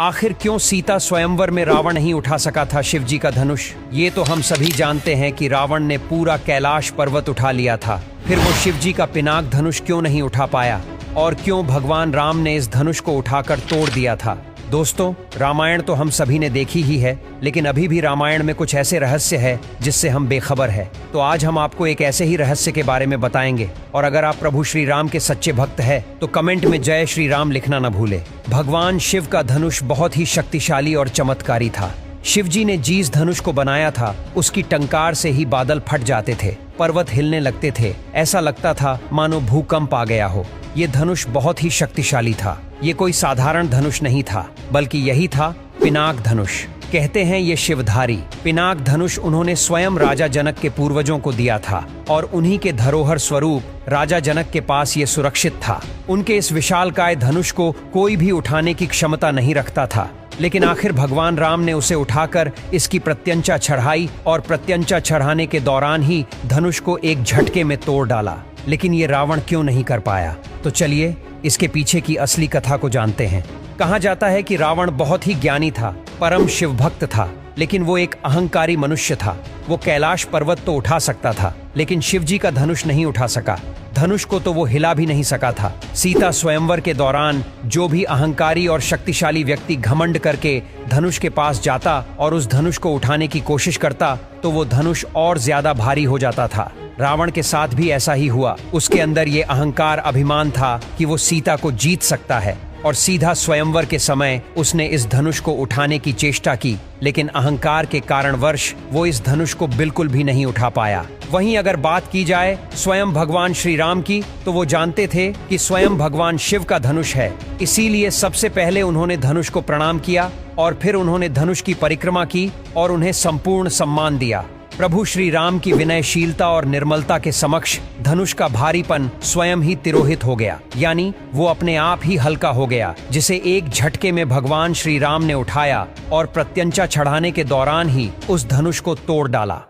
आखिर क्यों सीता स्वयंवर में रावण नहीं उठा सका था शिव जी का धनुष? ये तो हम सभी जानते हैं कि रावण ने पूरा कैलाश पर्वत उठा लिया था। फिर वो शिव जी का पिनाक धनुष क्यों नहीं उठा पाया और क्यों भगवान राम ने इस धनुष को उठाकर तोड़ दिया था? दोस्तों, रामायण तो हम सभी ने देखी ही है, लेकिन अभी भी रामायण में कुछ ऐसे रहस्य है जिससे हम बेखबर है। तो आज हम आपको एक ऐसे ही रहस्य के बारे में बताएंगे। और अगर आप प्रभु श्री राम के सच्चे भक्त हैं, तो कमेंट में जय श्री राम लिखना न भूले। भगवान शिव का धनुष बहुत ही शक्तिशाली और चमत्कारी था। शिव जी ने जिस धनुष को बनाया था, उसकी टंकार से ही बादल फट जाते थे, पर्वत हिलने लगते थे, ऐसा लगता था मानो भूकंप आ गया हो। ये धनुष बहुत ही शक्तिशाली था। ये कोई साधारण धनुष नहीं था, बल्कि यही था पिनाक धनुष। कहते हैं ये शिवधारी पिनाक धनुष उन्होंने स्वयं राजा जनक के पूर्वजों को दिया था और उन्हीं के धरोहर स्वरूप राजा जनक के पास ये सुरक्षित था। उनके इस विशालकाय धनुष को कोई भी उठाने की क्षमता नहीं रखता था, लेकिन आखिर भगवान राम ने उसे उठाकर इसकी प्रत्यंचा चढ़ाई और प्रत्यंचा चढ़ाने के दौरान ही धनुष को एक झटके में तोड़ डाला। लेकिन ये रावण क्यों नहीं कर पाया? तो चलिए इसके पीछे की असली कथा को जानते हैं। कहा जाता है कि रावण बहुत ही ज्ञानी था, परम शिव भक्त था, लेकिन वो एक अहंकारी मनुष्य था। वो कैलाश पर्वत तो उठा सकता था, लेकिन शिव जी का धनुष नहीं उठा सका। धनुष को तो वो हिला भी नहीं सका था। सीता स्वयंवर के दौरान जो भी अहंकारी और शक्तिशाली व्यक्ति घमंड करके धनुष के पास जाता और उस धनुष को उठाने की कोशिश करता, तो वो धनुष और ज्यादा भारी हो जाता था। रावण के साथ भी ऐसा ही हुआ। उसके अंदर ये अहंकार अभिमान था कि वो सीता को जीत सकता है और सीधा स्वयंवर के समय उसने इस धनुष को उठाने की चेष्टा की, लेकिन अहंकार के कारणवश वो इस धनुष को बिल्कुल भी नहीं उठा पाया। वहीं अगर बात की जाए स्वयं भगवान श्री राम की, तो वो जानते थे कि स्वयं भगवान शिव का धनुष है। इसीलिए सबसे पहले उन्होंने धनुष को प्रणाम किया और फिर उन्होंने धनुष की परिक्रमा की और उन्हें संपूर्ण सम्मान दिया। प्रभु श्री राम की विनयशीलता और निर्मलता के समक्ष धनुष का भारीपन स्वयं ही तिरोहित हो गया, यानी वो अपने आप ही हल्का हो गया, जिसे एक झटके में भगवान श्री राम ने उठाया और प्रत्यंचा चढ़ाने के दौरान ही उस धनुष को तोड़ डाला।